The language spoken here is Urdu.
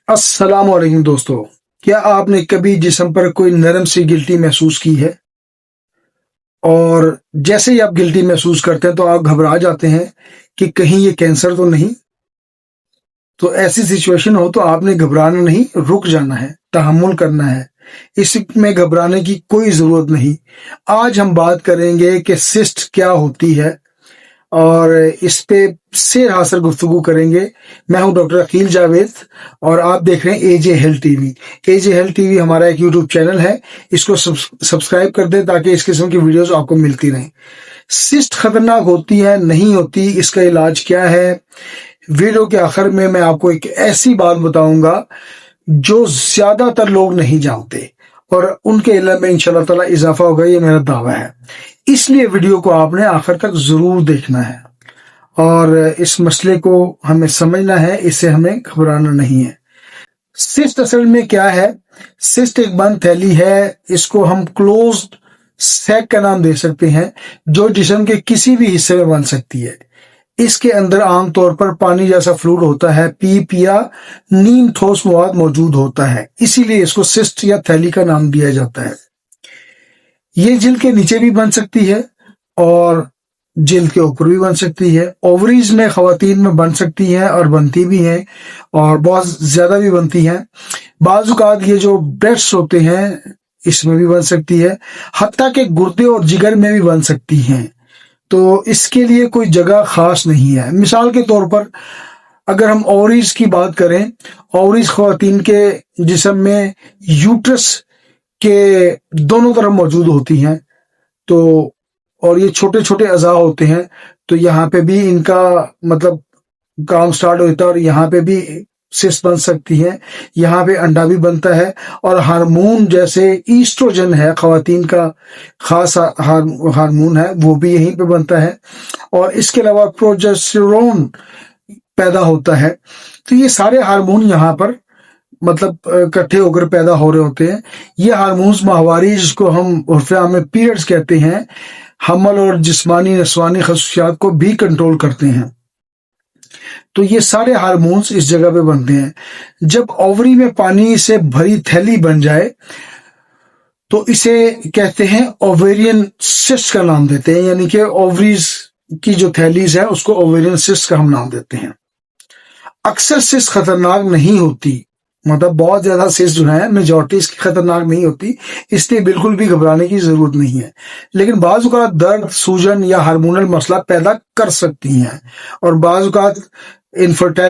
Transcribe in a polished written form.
السلام علیکم دوستو، کیا آپ نے کبھی جسم پر کوئی نرم سی گلٹی محسوس کی ہے؟ اور جیسے ہی آپ گلٹی محسوس کرتے ہیں تو آپ گھبرا جاتے ہیں کہ کہیں یہ کینسر تو نہیں؟ تو ایسی سچویشن ہو تو آپ نے گھبرانا نہیں، رک جانا ہے، تحمل کرنا ہے۔ اس میں گھبرانے کی کوئی ضرورت نہیں۔ آج ہم بات کریں گے کہ سسٹ کیا ہوتی ہے اور اس پہ سیر حاصل گفتگو کریں گے۔ میں ہوں ڈاکٹر عقیل جاوید اور آپ دیکھ رہے ہیں اے جے ہیلتھ ٹی وی۔ اے جے ہیلتھ ٹی وی ہمارا ایک یوٹیوب چینل ہے، اس کو سبسکرائب کر دیں تاکہ اس قسم کی ویڈیوز آپ کو ملتی رہیں۔ سسٹ خطرناک ہوتی ہے نہیں ہوتی، اس کا علاج کیا ہے؟ ویڈیو کے آخر میں آپ کو ایک ایسی بات بتاؤں گا جو زیادہ تر لوگ نہیں جانتے اور ان کے علم میں انشاءاللہ تعالی اضافہ ہوگا، یہ میرا دعویٰ ہے۔ اس لیے ویڈیو کو آپ نے آخر تک ضرور دیکھنا ہے اور اس مسئلے کو ہمیں سمجھنا ہے، اس سے ہمیں گھبرانا نہیں ہے۔ سسٹ اصل میں کیا ہے؟ سسٹ ایک بند تھیلی ہے، اس کو ہم کلوزڈ سیک کا نام دے سکتے ہیں، جو جسم کے کسی بھی حصے میں بن سکتی ہے۔ اس کے اندر عام طور پر پانی جیسا فلوئڈ ہوتا ہے، پیپ یا نیم ٹھوس مواد موجود ہوتا ہے، اسی لیے اس کو سسٹ یا تھیلی کا نام دیا جاتا ہے۔ یہ جلد کے نیچے بھی بن سکتی ہے اور جلد کے اوپر بھی بن سکتی ہے۔ اووریز میں خواتین میں بن سکتی ہے اور بنتی بھی ہیں اور بہت زیادہ بھی بنتی ہیں۔ بعض اوقات یہ جو بریسٹس ہوتے ہیں اس میں بھی بن سکتی ہے، حتیٰ کہ گردے اور جگر میں بھی بن سکتی ہیں۔ تو اس کے لیے کوئی جگہ خاص نہیں ہے۔ مثال کے طور پر اگر ہم اووریز کی بات کریں، اووریز خواتین کے جسم میں یوٹرس کے دونوں طرف موجود ہوتی ہیں، تو اور یہ چھوٹے چھوٹے اعضاء ہوتے ہیں، تو یہاں پہ بھی ان کا مطلب کام سٹارٹ ہوتا ہے اور یہاں پہ بھی سسٹ بن سکتی ہے، یہاں پہ انڈا بھی بنتا ہے۔ اور ہارمون جیسے ایسٹروجن ہے، خواتین کا خاص ہارمون ہے، وہ بھی یہیں پہ بنتا ہے۔ اور اس کے علاوہ پروجسٹرون پیدا ہوتا ہے، تو یہ سارے ہارمون یہاں پر مطلب اکٹھے ہو کر پیدا ہو رہے ہوتے ہیں۔ یہ ہارمونز ماہواری، جس کو ہم عرف عام میں پیریڈز کہتے ہیں، حمل اور جسمانی نسوانی خصوصیات کو بھی کنٹرول کرتے ہیں۔ تو یہ سارے ہارمونز اس جگہ پہ بنتے ہیں۔ جب اووری میں پانی سے بھری تھیلی بن جائے تو اسے کہتے ہیں اوویرین سسٹ کا نام دیتے ہیں، یعنی کہ اووریز کی جو تھیلیز ہے اس کو اوویرین سسٹ کا ہم نام دیتے ہیں۔ اکثر سسٹ خطرناک نہیں ہوتی، مطلب بہت زیادہ سسٹ جو ہیں میجورٹی اس کی خطرناک نہیں ہوتی، اس لیے بالکل بھی گھبرانے کی ضرورت نہیں ہے۔ لیکن بعض اوقات درد، سوجن یا ہارمونل مسئلہ پیدا کر سکتی ہیں، اور بعض اوقات انفرٹائل